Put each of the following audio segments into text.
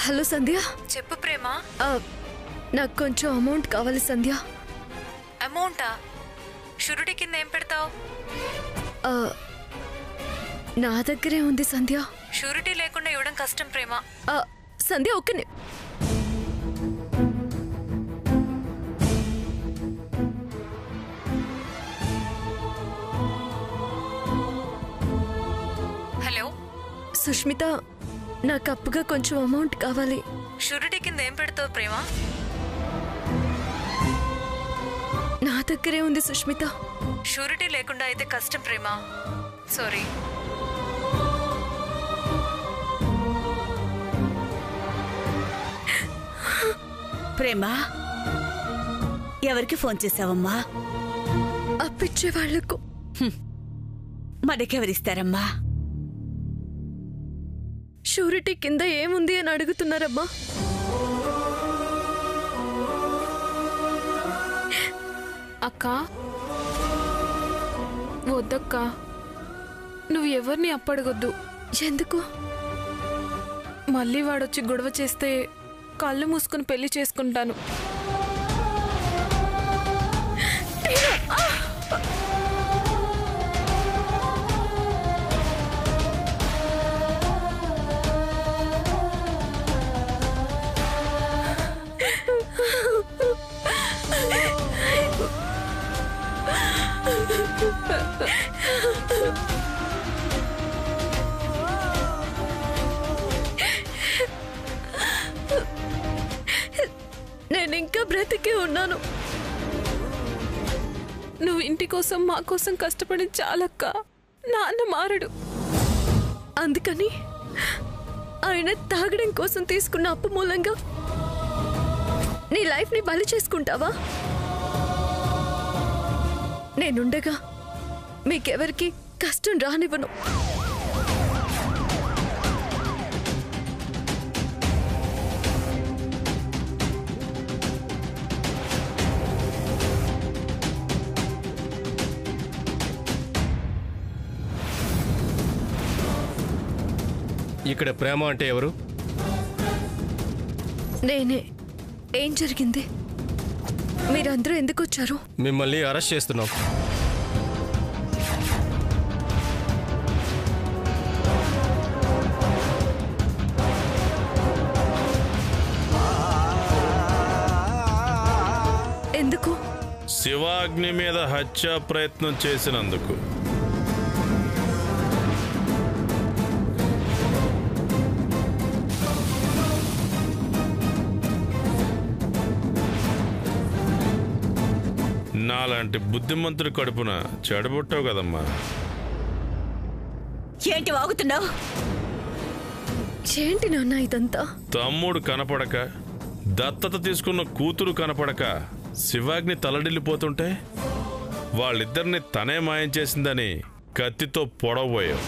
Hello సంధ్య. చెప్పు ప్రేమ. నాకు కొంచెం అమౌంట్ కావాలి సంధ్య. అమౌంటా? షూరిటీ కింద ఏం పెడతావు? నా దగ్గరే ఉంది సంధ్య. షూరిటీ లేకుండా ఇవ్వడం కష్టం ప్రేమ. సంధ్య ఓకే. హలో సుష్మిత, నాకు అప్పుగా కొంచెం అమౌంట్ కావాలి. షూరిటీ కింద ఏం పెడతావు ప్రేమ? నా దగ్గరే ఉంది సుష్మిత. షూరిటీ లేకుండా అయితే కష్టం ప్రేమ. సారీ. ప్రేమ, ఎవరికి ఫోన్ చేసావమ్మా? అప్పిచ్చే వాళ్లకు. మనకెవరిస్తారమ్మా? షూరిటీ కింద ఏముంది అని అడుగుతున్నారమ్మా. అక్క వద్దక్క, నువ్వు ఎవరిని అప్పడగొద్దు. ఎందుకు? మళ్ళీ వాడొచ్చి గొడవ చేస్తే కళ్ళు మూసుకుని పెళ్లి చేసుకుంటాను. నేను ఇంకా బ్రతికే ఉన్నాను. నువ్వు ఇంటి కోసం మా కోసం కష్టపడి చాలక్క. నాన్న మారడు. అందుకని ఆయన తాగడం కోసం తీసుకున్న అప్పు మూలంగా నీ లైఫ్ ని బలి చేసుకుంటావా? నేనుండగా మీకెవరికి కష్టం రానివ్వను. ఇక్కడ ప్రేమ అంటే ఎవరు? నేనే. ఏం జరిగింది? మీరందరూ ఎందుకు వచ్చారు? మిమ్మల్ని అరెస్ట్ చేస్తున్నాం. ఎందుకు? శివాగ్ని మీద హత్యా ప్రయత్నం చేసినందుకు. నాలాంటి బుద్ధిమంతుడి కడుపున చెడబుట్టావు కదమ్మా. ఏంటి వాగుతున్నావు? ఏంటి నాన్న ఇదంతా? తమ్ముడు కనపడక, దత్తత తీసుకున్న కూతురు కనపడక శివాగ్ని తలడిల్లిపోతుంటే వాళ్ళిద్దరిని తనే మాయం చేసిందని కత్తితో పొడవబోయావు.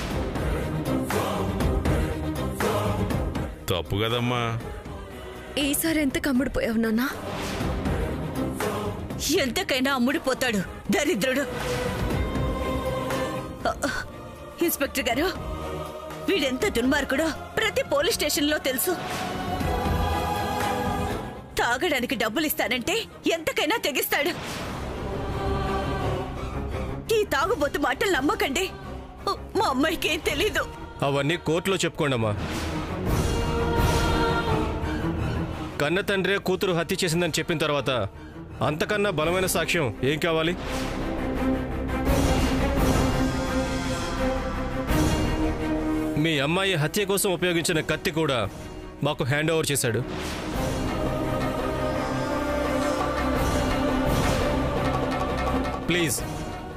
తప్పు కదమ్మా. ఈసారి ఎంత కమ్ముడిపోయావు నాన్న? ఎంతకైనా అమ్ముడిపోతాడు దరిద్రుడు. ఇన్స్పెక్టర్ గారు, వీడెంత దుర్మార్గుడో ప్రతి పోలీస్ స్టేషన్లో తెలుసు. తాగడానికి డబ్బులు ఇస్తానంటే ఎంతకైనా తెగిస్తాడు. ఈ తాగుబోతు మాటలు నమ్మకండి. మా అమ్మాయికి ఏం తెలీదు. అవన్నీ కోర్టులో చెప్పుకోండమ్మా. కన్న తండ్రే కూతురు హత్య చేసిందని చెప్పిన తర్వాత అంతకన్నా బలమైన సాక్ష్యం ఏం కావాలి? మీ అమ్మాయి హత్య కోసం ఉపయోగించిన కత్తి కూడా మాకు హ్యాండ్ ఓవర్ చేశాడు. ప్లీజ్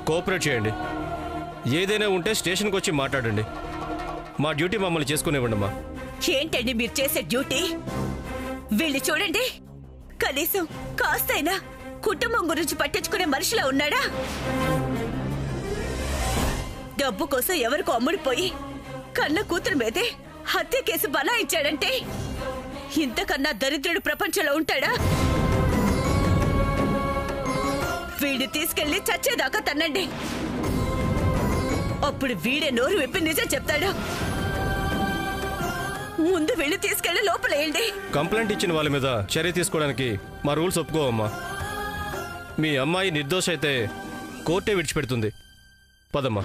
కోఆపరేట్ చేయండి. ఏదైనా ఉంటే స్టేషన్కి వచ్చి మాట్లాడండి. మా డ్యూటీ మమ్మల్ని చేసుకునివ్వండమ్మా. ఏంటండి మీరు చేసే డ్యూటీ? వీళ్ళు చూడండి, కనీసం కాస్తైనా కుటుంబం గురించి పట్టించుకునే మనిషిలా ఉన్నాడా? డబ్బు కోసం ఎవరికో అమ్ముడిపోయి కన్న కూతురు మీదే హత్య కేసు బనాయించాడంటే ఇంతకన్నా దరిద్రుడు ప్రపంచంలో ఉంటాడా? వీడిని తీసుకెళ్లి చచ్చేదాకా తన్నండి. అప్పుడు వీడే నోరు విప్పి నిజం చెప్తాడు. ముందు వెళ్ళి తీసుకెళ్లి లోపలేయండి. కంప్లైంట్ ఇచ్చిన వాళ్ళ మీద చర్య తీసుకోవడానికి మా రూల్స్ ఒప్పుకోవమ్మా. మీ అమ్మాయి నిర్దోష అయితే కోర్టే విడిచిపెడుతుంది. పదమ్మా.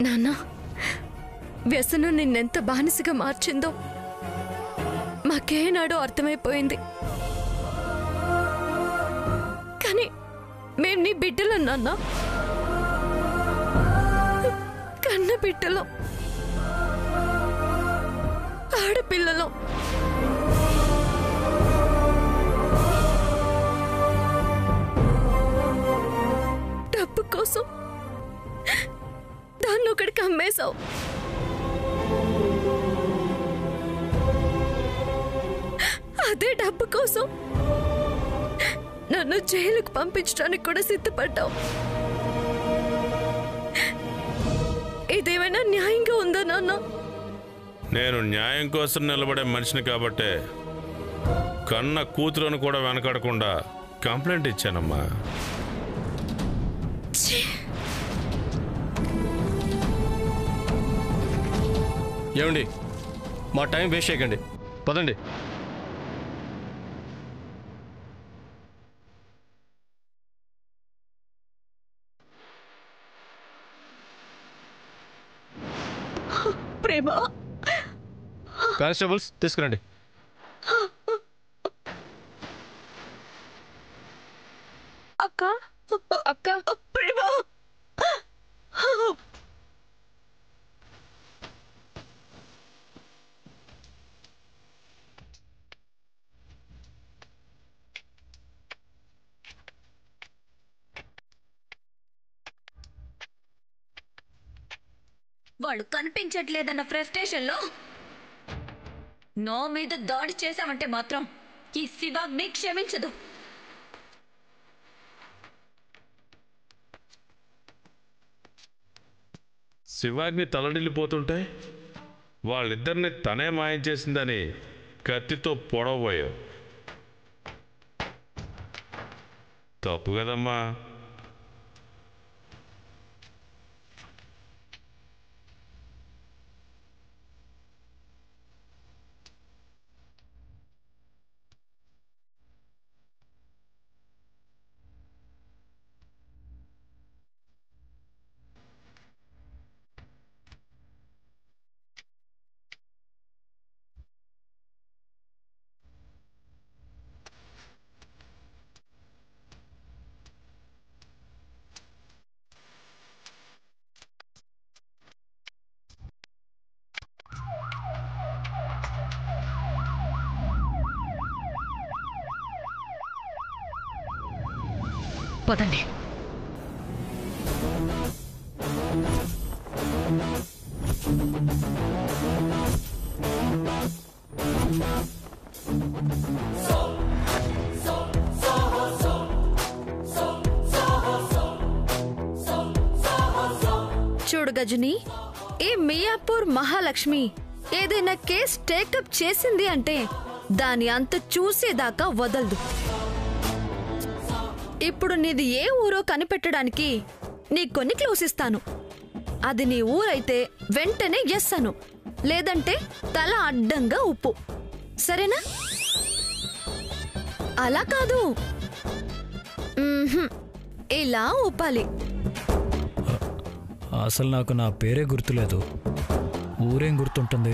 నాన్న, వ్యసనం నిన్నెంత బానిసగా మార్చిందో మాకేనాడో అర్థమైపోయింది. కానీ మేం నీ బిడ్డలం నాన్న, కన్న బిడ్డలం, ఆడపిల్లలం. డబ్బు కోసం దాన్ని ఒకడికి అమ్మేశావు. అదే డబ్బు కోసం నన్ను జైలుకు పంపించడానికి కూడా సిద్ధపడ్డావు. ఇదేమైనా న్యాయంగా ఉందా నాన్న? నేను న్యాయం కోసం నిలబడే మనిషిని కాబట్టే కన్న కూతురును కూడా వెనకాడకుండా కంప్లైంట్ ఇచ్చానమ్మా. ఏమండి, మా టైం వేస్ట్ చేయకండి, పదండి. ప్రేమ, కానిస్టేబుల్స్ తీసుకురండి. అక్క అక్క ప్రేమ, వాడు కనిపించట్లేదన్న ఫ్రస్ట్రేషన్ లో నో మీద దాడి చేశామంటే మాత్రం ఈ శివాగ్ని క్షమించదు. శివాగ్ని తలడిల్లిపోతుంటే వాళ్ళిద్దరిని తనే మాయం చేసిందని కత్తితో పొడవబోయావు. తప్పు కదమ్మా. పదండి. చూడు గజని, ఈ మియాపూర్ మహాలక్ష్మి ఏదైనా కేస్ టేకప్ చేసింది అంటే దాని అంత చూసేదాకా వదలదు. ఇప్పుడు నీది ఏ ఊరో కనిపెట్టడానికి నీ కొన్ని క్లూస్ ఇస్తాను. అది నీ ఊరైతే వెంటనే ఎస్ అను, లేదంటే తల అడ్డంగా ఉప్పు. సరేనా? అలా కాదు, ఇలా ఊపాలి. అసలు నాకు నా పేరే గుర్తులేదు. ఊరేం గుర్తుంటుంది?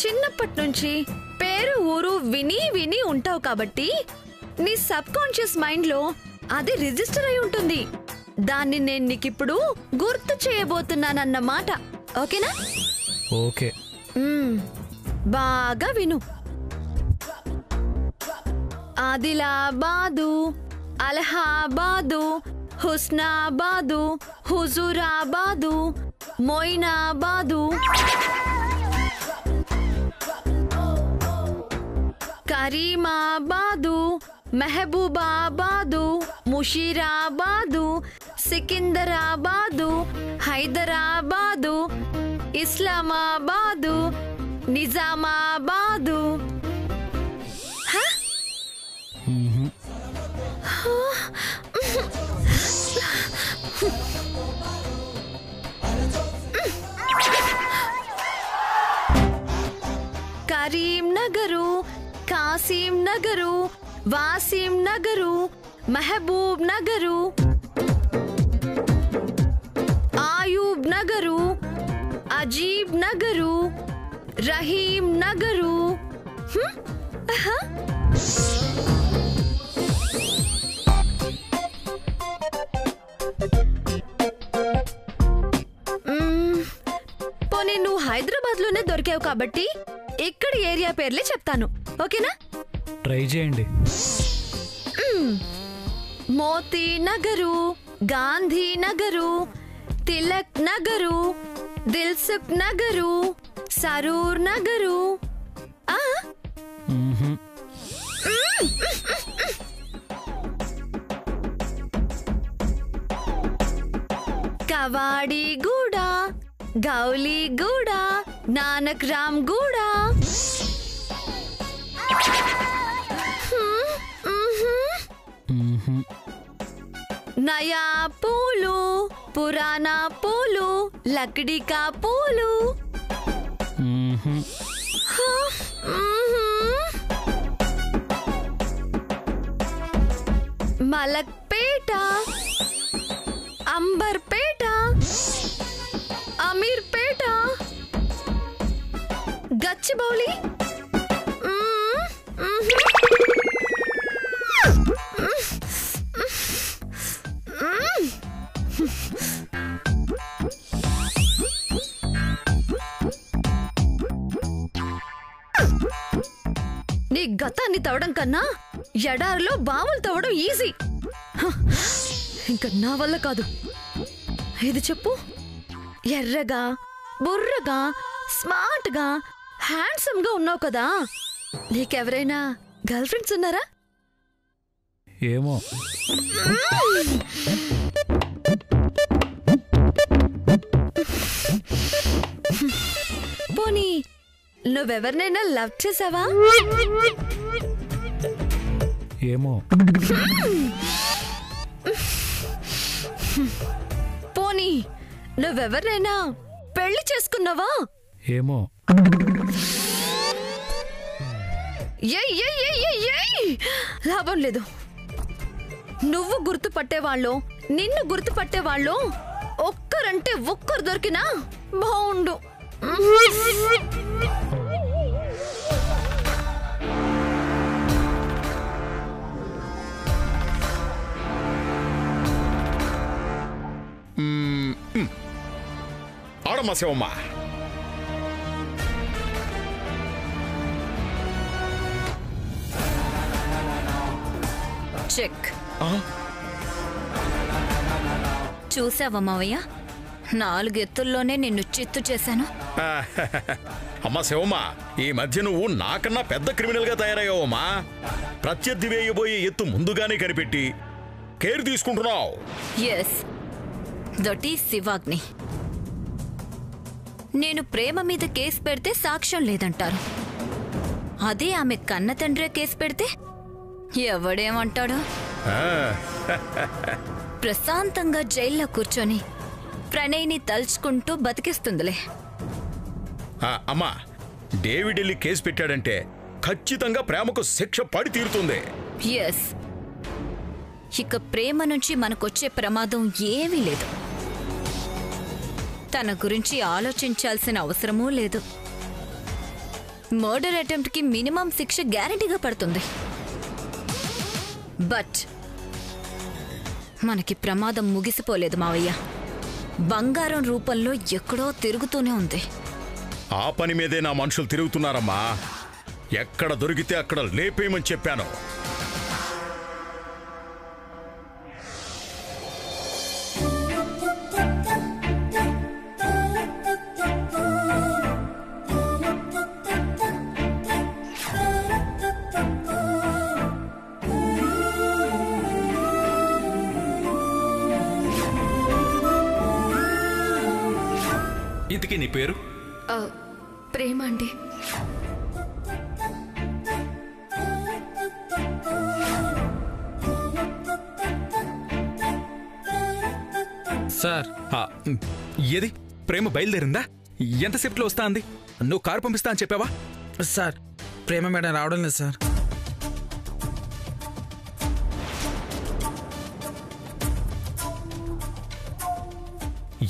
చిన్నప్పటి నుంచి పేరు ఊరు విని విని ఉంటావు కాబట్టి నీ సబ్ కాన్షియస్ మైండ్ లో అది రిజిస్టర్ అయి ఉంటుంది. దాన్ని నేను నీకిప్పుడు గుర్తు చేయబోతున్నానన్నమాట. ఓకేనా? ఓకే. బాగా విను. ఆదిలాబాదు, అలహాబాదు, హుస్నాబాదు, హుజూరాబాదు, మొయినాబాదు, కరీమాబాదు, మెహబూబాబాదు, ముషీరాబాదు, సికిందరాబాదు, హైదరాబాదు, ఇస్లామాబాదు, నిజామాబాదు. కాసిం నగరు, వాసిం నగరు, మహబూబ్ నగరు, ఆయూబ్ నగరు, అజీబ్ నగరు, రహీం నగరు. పోనీ నువ్వు హైదరాబాద్ లోనే దొరికావు కాబట్టి ఇక్కడ ఏరియా పేర్లే చెప్తాను, ఓకేనా? ట్రై చేయండి. మోతీ నగరు, గాంధీ నగరు, తిలక్ నగరు, దిల్సుఖ్ నగరు, సరూర్ నగరు. కవాడిగూడ, గౌలీగూడ, నానక్ రామ్ గూడ. నయా పూలు, పురానా పూలు, లకడీ కా పూలు. మలక్పేట, అంబర్పేట, అమీర్పేట, గచ్చిబౌలి. నీ గతాన్ని తవ్వడం కన్నా ఎడారిలో బావులు తవ్వడం ఈజీ. ఇంకా నా వల్ల కాదు. ఇది చెప్పు, ఎర్రగా, బుర్రగా, స్మార్ట్ గా, హ్యాండ్సమ్ గా ఉన్నావు కదా, నీకెవరైనా గర్ల్ ఫ్రెండ్స్ ఉన్నారా? ఏమో. పోనీ నువ్వెవరినైనా లవ్ చేసావా? ఏమో. పోనీ నువ్వెవరినైనా పెళ్లి చేసుకున్నావా? ఏమో. లాభం లేదు. నువ్వు గుర్తుపట్టేవాళ్ళు, నిన్ను గుర్తుపట్టేవాళ్ళు ఒక్కరంటే ఒక్కరు దొరికినా బావుండు. ఆడమ్మా శివమ్మ, చెక్. చూసావా మావయ్య, 4 ఎత్తుల్లోనే నిన్ను చిత్తు చేశాను. అమ్మా శివమ్మ, ఈ మధ్య నువ్వు నాకన్నా పెద్ద క్రిమినల్ గా తయారయ్యావమ్మా. ప్రత్యర్థి వేయబోయే ఎత్తు ముందుగానే కనిపెట్టి కేర్ తీసుకుంటున్నావు. Yes, that is Shivagni. నేను ప్రేమ మీద కేసు పెడితే సాక్ష్యం లేదంటారు. అదే ఆమె కన్న తండ్రే కేసు పెడితే ఎవడేమంటాడో. ప్రశాంతంగా జైల్లో కూర్చొని ప్రణయ్ని తలుచుకుంటూ బతికిస్తుందిలే. అమ్మా, డేవిడ్ వెళ్ళి కేసు పెట్టాడంటే ఖచ్చితంగా ప్రేమకు శిక్ష పడి తీరుతుంది. ఎస్, ఇక ప్రేమ నుంచి మనకొచ్చే ప్రమాదం ఏమీ లేదు. తన గురించి ఆలోచించాల్సిన అవసరమూ లేదు. మర్డర్ అటెంప్ట్ కి మినిమం శిక్ష గ్యారెంటీగా పడుతుంది. బట్ మనకి ప్రమాదం ముగిసిపోలేదు మావయ్య. బంగారం రూపంలో ఎక్కడో తిరుగుతూనే ఉంది. ఆ పని మీదే నా మనుషులు తిరుగుతున్నారమ్మా. ఎక్కడ దొరికితే అక్కడ లేపేయమని చెప్పాను. ఇంతకీ నీ పేరు? ప్రేమ అండి. సార్, ఏది ప్రేమ బయలుదేరిందా? ఎంతసేపట్లో వస్తా అంది? నువ్వు కారు పంపిస్తా అని చెప్పావా? సార్, ప్రేమ మేడం రావడం లేదు సార్.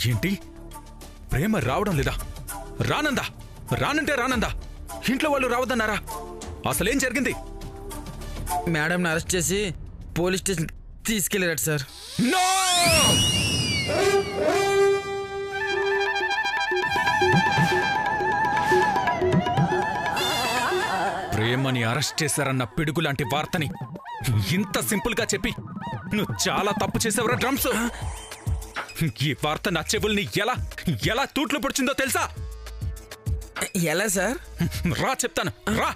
ఏంటి ప్రేమ రావడం లేదా? రానందా? రానంటే రానందా? ఇంట్లో వాళ్ళు రావద్దన్నారా? అసలేం జరిగింది? మేడంని అరెస్ట్ చేసి పోలీస్ స్టేషన్ తీసుకెళ్ళారు సార్. నో! ప్రేమని అరెస్ట్ చేశారన్న పిడుగు లాంటి వార్తని ఇంత సింపుల్ గా చెప్పి నువ్వు చాలా తప్పు చేసావురా డ్రమ్స్. ఈ వార్త నా చెవుల్ని ఎలా ఎలా తూట్లు పొడిచిందో తెలుసా? ఎలా సార్? రా చెప్తాను, రా.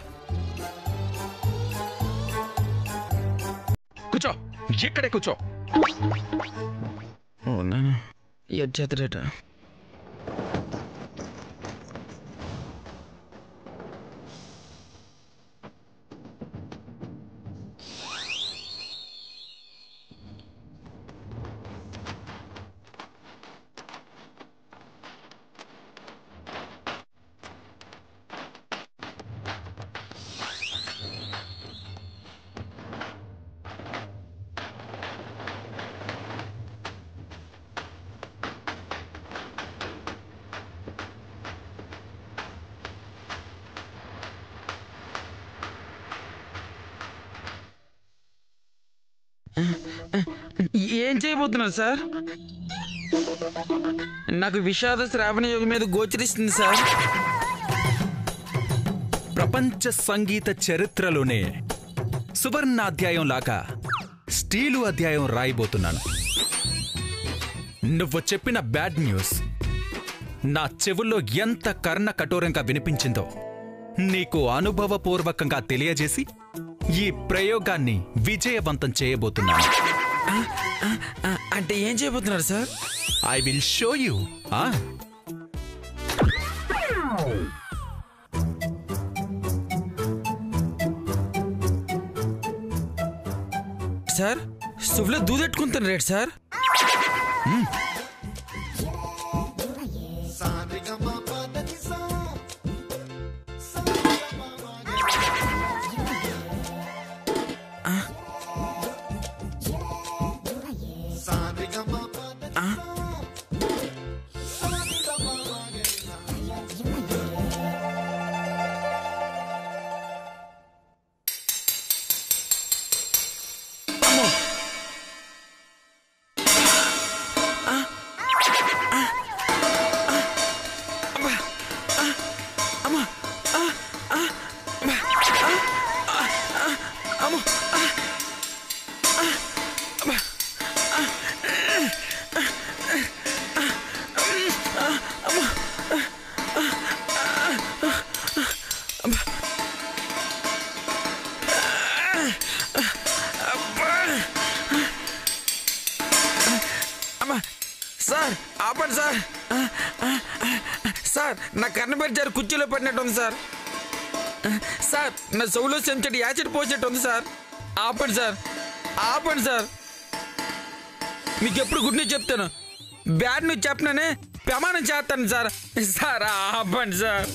కూర్చో, ఇక్కడే కూర్చో. ఎడ్చేతడేట. ఏం చేయబోతున్నారు సార్? నాకు విషాద శ్రావణ యోగం మీద గోచరిస్తుంది సార్. ప్రపంచ సంగీత చరిత్రలోనే సువర్ణాధ్యాయం లాగా స్టీలు అధ్యాయం రాయబోతున్నాను. నువ్వు చెప్పిన బ్యాడ్ న్యూస్ నా చెవుల్లో ఎంత కర్ణ కఠోరంగా వినిపించిందో నీకు అనుభవపూర్వకంగా తెలియజేసి ఈ ప్రయోగాన్ని విజయవంతం చేయబోతున్నాను. అంటే ఏం చేయబోతున్నారు sir? I will show you. Sir సువ్లో దూదెట్టుకుంటాను రేట్ సార్. సార్ ఆపండి సార్. సార్ నా కన్నబెట్టారు కుర్చీలో పడినట్టు ఉంది సార్. సార్ నా చెవులో చెంచడి యాసిడ్ పోసినట్టు ఉంది సార్. ఆపండి సార్, ఆపండి సార్. మీకు ఎప్పుడు గుడ్ న్యూస్ చెప్తాను, బ్యాడ్ న్యూస్ చెప్పననే ప్రమాణం చేస్తాను సార్. సార్ ఆపండి సార్.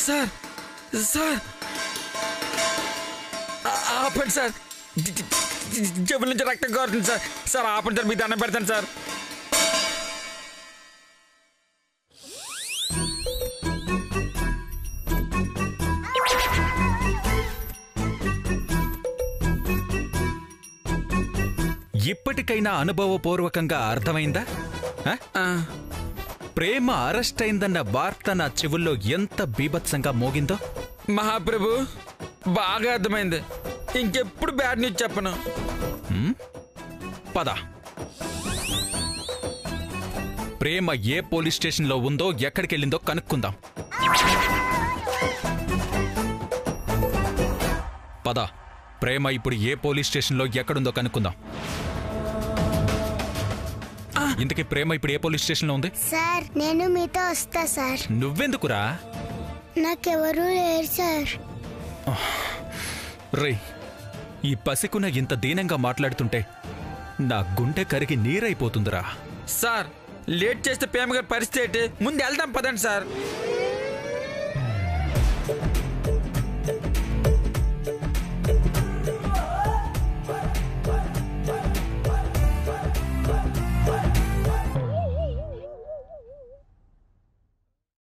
సార్ సార్ ఆపండి సార్. చెవుల నుంచి రక్తం కారుతుంది సార్. సార్ ఆపండి సార్, మీకు దండం పెడతాను సార్. ఇప్పటికైనా అనుభవపూర్వకంగా అర్థమైందా? ప్రేమ అరెస్ట్ అయిందన్న వార్త నా చెవుల్లో ఎంత బీభత్సంగా మోగిందో. మహాప్రభు బాగా అర్థమైంది. ఇంకెప్పుడు బ్యాడ్ న్యూస్ చెప్పను. పద. ప్రేమ ఏ పోలీస్ స్టేషన్లో ఉందో ఎక్కడికి వెళ్ళిందో కనుక్కుందాం. పద. ప్రేమ ఇప్పుడు ఏ పోలీస్ స్టేషన్లో ఎక్కడుందో కనుక్కుందాం. ఇంతకీ ప్రేమ ఇప్పుడు ఏ పోలీస్ స్టేషన్లో ఉంది? సార్ నేను మీతో వస్తా సార్. నువ్వెందుకురా? నాకెవరూ లేరు సార్. రే, ఈ పసికున ఇంత దీనంగా మాట్లాడుతుంటే నా గుండె కరిగి నీరైపోతుందిరా. సార్ లేట్ చేస్తే ప్రేమ గారి పరిస్థితి ఏంటి? ముందు వెళ్దాం పదండి సార్.